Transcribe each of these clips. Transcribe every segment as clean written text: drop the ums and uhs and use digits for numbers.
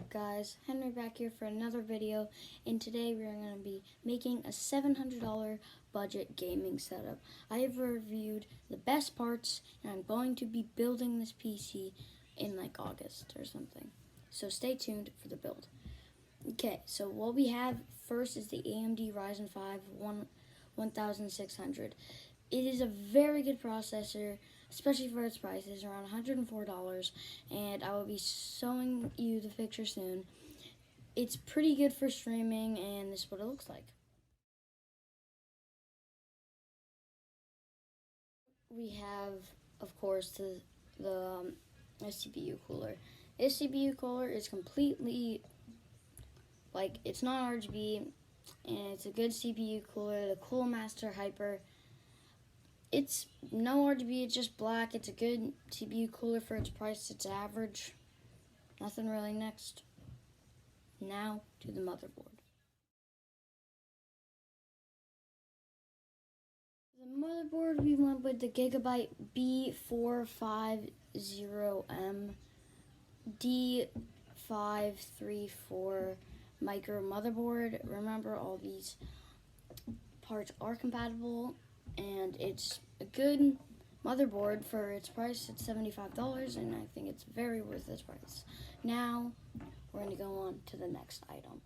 up, guys? Henry back here for another video, and today we're going to be making a $700 budget gaming setup. I have reviewed the best parts, and I'm going to be building this PC in like August or something. So stay tuned for the build. Okay, so what we have first is the AMD Ryzen 5 1600. It is a very good processor, especially for its price. It's around $104, and I will be showing you the picture soon. It's pretty good for streaming, and this is what it looks like. We have, of course, the CPU cooler. This CPU cooler is completely, it's not RGB, and it's a good CPU cooler, the Coolmaster Hyper. It's no RGB, it's just black. It's a good CPU cooler for its price. It's average. Nothing really next. Now to the motherboard. The motherboard, we went with the Gigabyte B450M D534 micro motherboard. Remember, all these parts are compatible, and it's a good motherboard for its price. It's $75, and I think it's very worth its price. Now we're going to go on to the next item.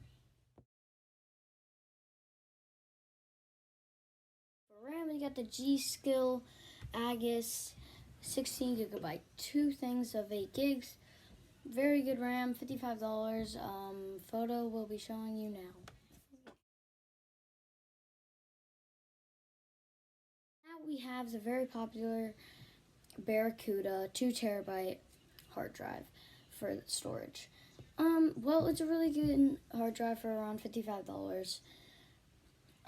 For RAM, we got the G.Skill Aegis 16 gigabyte, two things of 8 gigs. Very good RAM, $55. Photo will be showing you now. We have the very popular Barracuda 2 terabyte hard drive for storage. Well, it's a really good hard drive for around $55.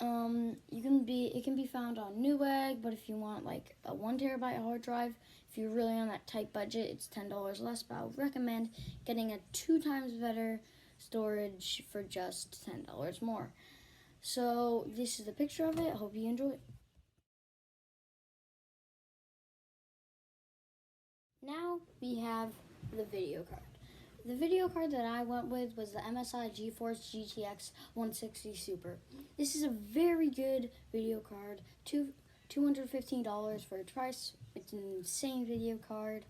It can be found on Newegg, but if you want like a 1 terabyte hard drive, if you're really on that tight budget, it's $10 less. But I would recommend getting a 2 times better storage for just $10 more. So this is the picture of it. I hope you enjoy it. Now we have the video card. The video card that I went with was the MSI GeForce GTX 160 Super. This is a very good video card, $215 for its price. It's an insane video card,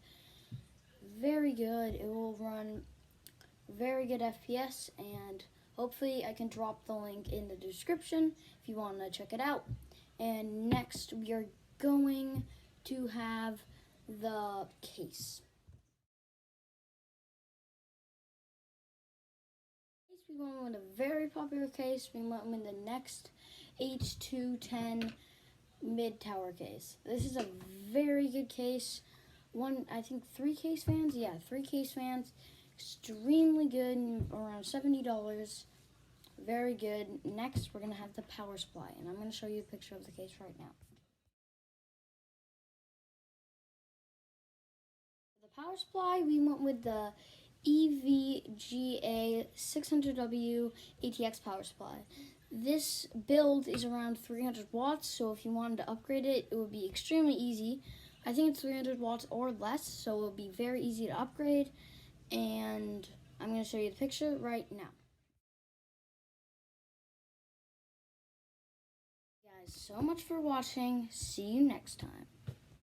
very good. It will run very good FPS, and hopefully I can drop the link in the description if you want to check it out. And next we are going to have the case. We went with a very popular case. We went with the Next H210 mid tower case. This is a very good case. I think 3 case fans. Yeah, 3 case fans. Extremely good, around $70. Very good. Next, we're gonna have the power supply, and I'm gonna show you a picture of the case right now. Power supply, we went with the EVGA 600W ATX power supply. This build is around 300 watts, so if you wanted to upgrade it, it would be extremely easy. I think it's 300 watts or less, so it will be very easy to upgrade, and I'm going to show you the picture right now. Guys, so much for watching. See you next time.